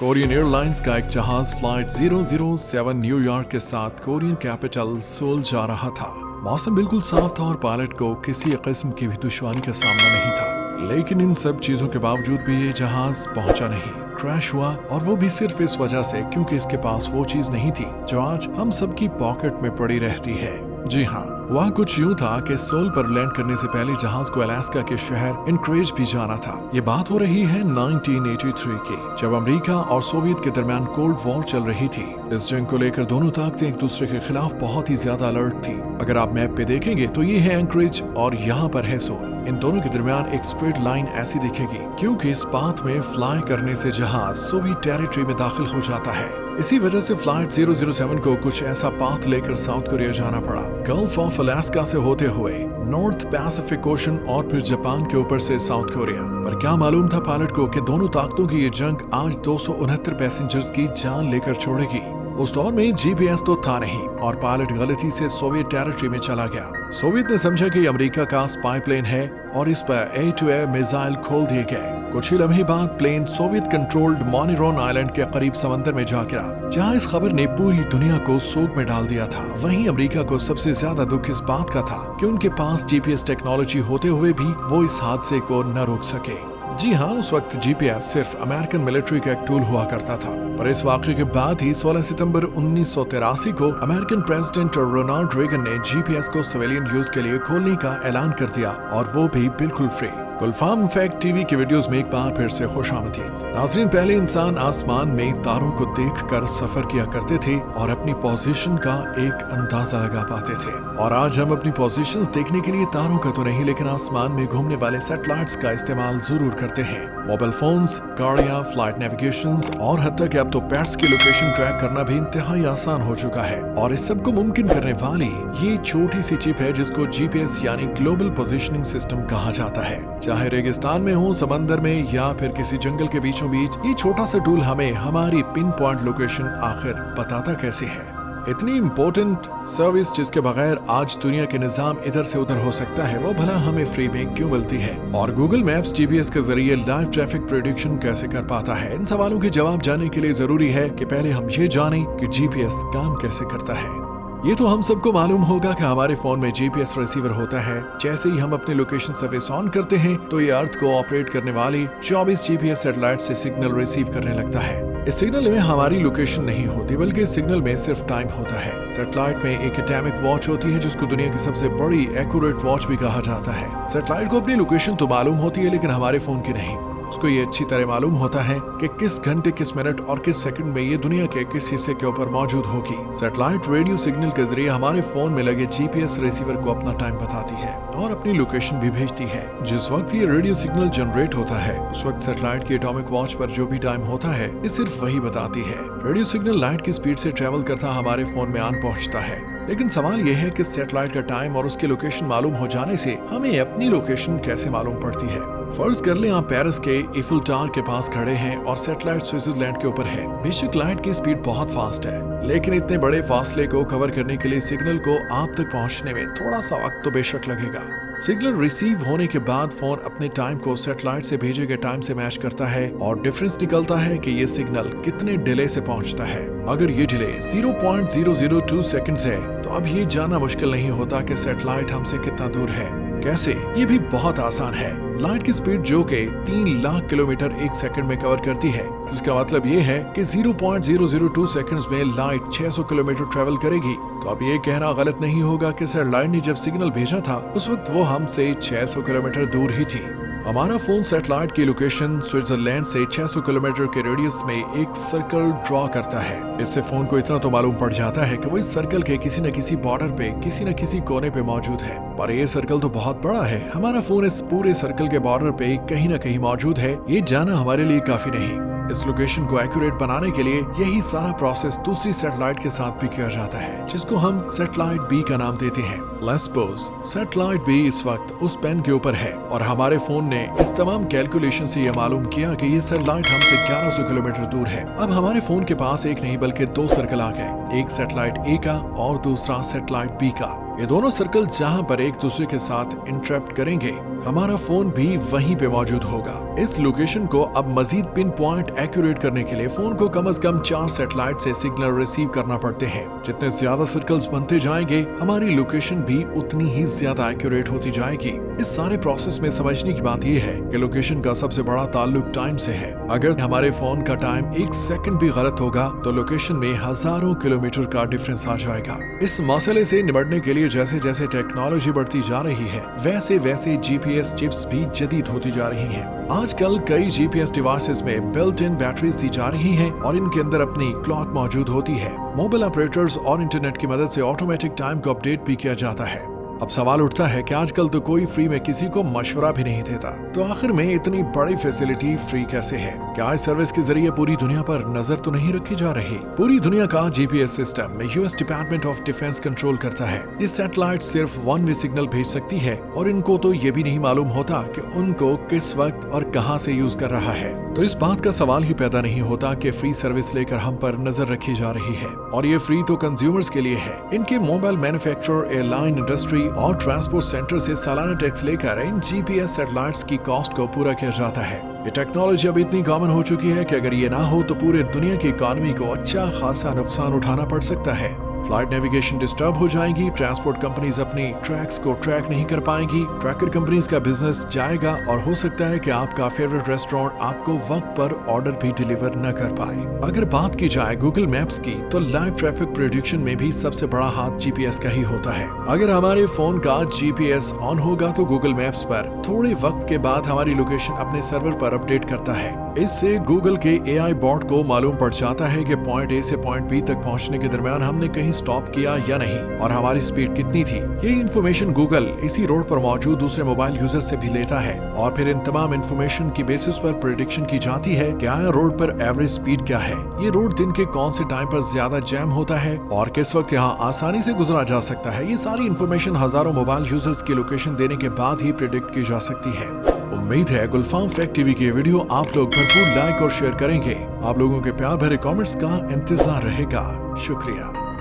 Korean airlines का एक जहाज फ्लाइट 007 न्यूयॉर्क के साथ कोरियन कैपिटल सोल जा रहा था। मौसम बिल्कुल साफ था और पायलट को किसी किस्म की भी दुश्वारी का सामना नहीं था। लेकिन इन सब चीजों के बावजूद भी ये जहाज पहुंचा नहीं, क्रैश हुआ, और वो भी सिर्फ इस वजह से क्योंकि इसके पास वो चीज नहीं थी जो आज हम सबकी पॉकेट में पड़ी रहती है। जी हाँ, वहाँ कुछ यूँ था कि सोल पर लैंड करने से पहले जहाज को अलास्का के शहर एनकरेज भी जाना था। ये बात हो रही है 1983 की, जब अमेरिका और सोवियत के दरमियान कोल्ड वॉर चल रही थी। इस जंग को लेकर दोनों ताकतें एक दूसरे के खिलाफ बहुत ही ज्यादा अलर्ट थी। अगर आप मैप पे देखेंगे तो ये है एनकरेज और यहाँ पर है सोल। इन दोनों के दरमियान एक स्ट्रेट लाइन ऐसी दिखेगी क्योंकि इस पाथ में फ्लाई करने से जहाज सोवियत टेरिटरी में दाखिल हो जाता है। इसी वजह से फ्लाइट 007 को कुछ ऐसा पाथ लेकर साउथ कोरिया जाना पड़ा, गल्फ ऑफ अलास्का से होते हुए नॉर्थ पैसिफिक ओशन और फिर जापान के ऊपर से साउथ कोरिया। पर क्या मालूम था पायलट को कि दोनों ताकतों की ये जंग आज 269 पैसेंजर्स की जान लेकर छोड़ेगी। उस दौर में जीपीएस तो था नहीं और पायलट गलती से सोवियत टेरिटरी में चला गया। सोवियत ने समझा कि अमेरिका का स्पाई प्लेन है और इस पर A-to-A मिसाइल खोल दिए गए। कुछ ही लम्हे बाद प्लेन सोवियत कंट्रोल्ड मॉनिरोन आइलैंड के करीब समंदर में जा गिरा, जहां इस खबर ने पूरी दुनिया को सोग में डाल दिया था। वहीं अमेरिका को सबसे ज्यादा दुख इस बात का था कि उनके पास जीपीएस टेक्नोलॉजी होते हुए भी वो इस हादसे को न रोक सके। जी हाँ, उस वक्त जीपीएस सिर्फ अमेरिकन मिलिट्री का एक टूल हुआ करता था। पर इस वाक़े के बाद ही 16 सितंबर 1983 को अमेरिकन प्रेसिडेंट रोनाल्ड रेगन ने जीपीएस को सिविलियन यूज के लिए खोलने का ऐलान कर दिया, और वो भी बिल्कुल फ्री। गुलफाम फैक्ट टीवी के वीडियोस में एक बार फिर से खुशामदीद। नाज़रीन, पहले इंसान आसमान में तारों को देखकर सफर किया करते थे और अपनी पोजीशन का एक अंदाजा लगा पाते थे, और आज हम अपनी पोजीशंस देखने के लिए तारों का तो नहीं लेकिन आसमान में घूमने वाले सैटेलाइट्स का इस्तेमाल जरूर करते हैं। मोबाइल फोन्स, गाड़ियां, फ्लाइट नेविगेशन और हत्ता कि अब तो पेट्स की लोकेशन ट्रैक करना भी इंतहाई आसान हो चुका है। और इस सब को मुमकिन करने वाली ये छोटी सी चिप है जिसको जीपीएस यानी ग्लोबल पोजीशनिंग सिस्टम कहा जाता है। चाहे रेगिस्तान में हो, समंदर में या फिर किसी जंगल के बीचों बीच, ये छोटा सा टूल हमें हमारी पिन पॉइंट लोकेशन आखिर बताता कैसे है। इतनी इम्पोर्टेंट सर्विस जिसके बगैर आज दुनिया के निजाम इधर से उधर हो सकता है, वो भला हमें फ्री में क्यों मिलती है? और गूगल मैप्स जीपीएस के जरिए लाइव ट्रैफिक प्रेडिक्शन कैसे कर पाता है? इन सवालों के जवाब जानने के लिए जरूरी है कि पहले हम ये जानें कि जीपीएस काम कैसे करता है। ये तो हम सबको मालूम होगा कि हमारे फोन में जीपीएस रिसीवर होता है। जैसे ही हम अपने लोकेशन सर्विस ऑन करते हैं तो ये अर्थ को ऑपरेट करने वाली 24 जीपीएस सैटेलाइट से सिग्नल रिसीव करने लगता है। इस सिग्नल में हमारी लोकेशन नहीं होती, बल्कि इस सिग्नल में सिर्फ टाइम होता है। सैटेलाइट में एक एटॉमिक वॉच होती है जिसको दुनिया की सबसे बड़ी एक्यूरेट वॉच भी कहा जाता है। सैटेलाइट को अपनी लोकेशन तो मालूम होती है लेकिन हमारे फोन की नहीं। उसको ये अच्छी तरह मालूम होता है कि किस घंटे, किस मिनट और किस सेकंड में ये दुनिया के किस हिस्से के ऊपर मौजूद होगी। सैटेलाइट रेडियो सिग्नल के जरिए हमारे फोन में लगे जीपीएस रिसीवर को अपना टाइम बताती है और अपनी लोकेशन भी भेजती है। जिस वक्त ये रेडियो सिग्नल जनरेट होता है उस वक्त सैटेलाइट की एटॉमिक वॉच पर जो भी टाइम होता है ये सिर्फ वही बताती है। रेडियो सिग्नल लाइट की स्पीड से ट्रेवल करता हमारे फोन में आन पहुंचता है। लेकिन सवाल यह है कि सैटेलाइट का टाइम और उसकी लोकेशन मालूम हो जाने से हमें अपनी लोकेशन कैसे मालूम पड़ती है? फर्ज कर लें आप पेरिस के ईफिल टावर के पास खड़े हैं और सैटेलाइट स्विट्जरलैंड के ऊपर है। बेशक लाइट की स्पीड बहुत फास्ट है, लेकिन इतने बड़े फासले को कवर करने के लिए सिग्नल को आप तक पहुंचने में थोड़ा सा वक्त तो बेशक लगेगा। सिग्नल रिसीव होने के बाद फोन अपने टाइम को सैटेलाइट से भेजे गए टाइम से मैच करता है और डिफरेंस निकलता है कि ये सिग्नल कितने डिले से पहुंचता है। अगर ये डिले 0.002 सेकंड्स है तो अब ये जानना मुश्किल नहीं होता कि सैटेलाइट हमसे कितना दूर है। कैसे? ये भी बहुत आसान है। लाइट की स्पीड जो कि 3 लाख किलोमीटर एक सेकंड में कवर करती है, जिसका मतलब ये है कि 0.002 सेकंड्स में लाइट 600 किलोमीटर ट्रेवल करेगी। तो अब ये कहना गलत नहीं होगा कि सैटेलाइट ने जब सिग्नल भेजा था उस वक्त वो हमसे 600 किलोमीटर दूर ही थी। हमारा फोन सैटेलाइट की लोकेशन स्विट्जरलैंड से 600 किलोमीटर के रेडियस में एक सर्कल ड्रॉ करता है। इससे फोन को इतना तो मालूम पड़ जाता है कि वो इस सर्कल के किसी न किसी बॉर्डर पे, किसी न किसी कोने पे मौजूद है। पर ये सर्कल तो बहुत बड़ा है, हमारा फोन इस पूरे सर्कल के बॉर्डर पे कहीं न कहीं मौजूद है, ये जाना हमारे लिए काफी नहीं। इस लोकेशन को एक्यूरेट बनाने के लिए यही सारा प्रोसेस दूसरी सैटेलाइट के साथ भी किया जाता है, जिसको हम सैटेलाइट बी का नाम देते हैं। लेट्स सपोज सैटेलाइट बी इस वक्त उस पेन के ऊपर है और हमारे फोन ने इस तमाम कैलकुलेशन से यह मालूम किया कि ये सैटेलाइट हमसे 1100 किलोमीटर दूर है। अब हमारे फोन के पास एक नहीं बल्कि 2 सर्कल आ गए, एक सैटेलाइट ए का और दूसरा सैटेलाइट बी का। ये दोनों सर्कल जहां पर एक दूसरे के साथ इंटरप्ट करेंगे, हमारा फोन भी वहीं पे मौजूद होगा। इस लोकेशन को अब मजीद पिन पॉइंट एक्यूरेट करने के लिए फोन को कम से कम 4 सैटेलाइट से सिग्नल रिसीव करना पड़ते हैं। जितने ज्यादा सर्कल्स बनते जाएंगे, हमारी लोकेशन भी उतनी ही ज्यादा एक्यूरेट होती जाएगी। इस सारे प्रोसेस में समझने की बात यह है कि लोकेशन का सबसे बड़ा ताल्लुक टाइम से है। अगर हमारे फोन का टाइम 1 सेकंड भी गलत होगा तो लोकेशन में हजारों किलोमीटर का डिफरेंस आ जाएगा। इस मसले से निपटने के लिए जैसे जैसे टेक्नोलॉजी बढ़ती जा रही है, वैसे वैसे जीपीएस चिप्स भी जदीद होती जा रही हैं। आजकल कई जीपीएस डिवाइसेस में बिल्ट इन बैटरीज दी जा रही हैं और इनके अंदर अपनी क्लॉक मौजूद होती है। मोबाइल ऑपरेटर्स और इंटरनेट की मदद से ऑटोमेटिक टाइम को अपडेट भी किया जाता है। अब सवाल उठता है कि आजकल तो कोई फ्री में किसी को मशवरा भी नहीं देता, तो आखिर में इतनी बड़ी फैसिलिटी फ्री कैसे है? क्या इस सर्विस के जरिए पूरी दुनिया पर नजर तो नहीं रखी जा रही? पूरी दुनिया का जीपीएस सिस्टम में US department of defence control करता है। ये सैटेलाइट सिर्फ 1 वे सिग्नल भेज सकती है और इनको तो ये भी नहीं मालूम होता कि उनको किस वक्त और कहां से यूज कर रहा है। तो इस बात का सवाल ही पैदा नहीं होता कि फ्री सर्विस लेकर हम पर नजर रखी जा रही है। और ये फ्री तो कंज्यूमर्स के लिए है। इनके मोबाइल मैन्युफैक्चरर, एयरलाइन इंडस्ट्री और ट्रांसपोर्ट सेंटर से सालाना टैक्स लेकर इन जीपीएस सैटेलाइट्स की कॉस्ट को पूरा किया जाता है। ये टेक्नोलॉजी अब इतनी कॉमन हो चुकी है कि अगर ये ना हो तो पूरे दुनिया की इकोनॉमी को अच्छा खासा नुकसान उठाना पड़ सकता है। फ्लाइट नेविगेशन डिस्टर्ब हो जाएगी, ट्रांसपोर्ट कंपनीज अपनी ट्रैक्स को ट्रैक नहीं कर पाएंगी, ट्रैकर कंपनीज का बिजनेस जाएगा और हो सकता है कि आपका फेवरेट रेस्टोरेंट आपको वक्त पर ऑर्डर भी डिलीवर न कर पाए। अगर बात की जाए गूगल मैप्स की, तो लाइव ट्रैफिक प्रेडिक्शन में भी सबसे बड़ा हाथ जीपीएस का ही होता है। अगर हमारे फोन का जीपीएस ऑन होगा तो गूगल मैप्स पर थोड़े वक्त के बाद हमारी लोकेशन अपने सर्वर पर अपडेट करता है। इससे गूगल के एआई बॉट को मालूम पड़ जाता है कि पॉइंट ए से पॉइंट बी तक पहुंचने के दरमियान हमने कहीं स्टॉप किया या नहीं और हमारी स्पीड कितनी थी। ये इन्फॉर्मेशन गूगल इसी रोड पर मौजूद दूसरे मोबाइल यूजर से भी लेता है और फिर इन तमाम इन्फॉर्मेशन की बेसिस पर प्रेडिक्शन की जाती है कि आया रोड पर एवरेज स्पीड क्या है, ये रोड दिन के कौन से टाइम पर ज्यादा जैम होता है और किस वक्त यहाँ आसानी से गुजरा जा सकता है। ये सारी इन्फॉर्मेशन हजारों मोबाइल यूजर्स की लोकेशन देने के बाद ही प्रेडिक्ट की जा सकती है। उम्मीद है गुलफाम फैक्ट टीवी की वीडियो आप लोग भरपूर लाइक और शेयर करेंगे। आप लोगों के प्यार भरे कमेंट्स का इंतजार रहेगा। शुक्रिया।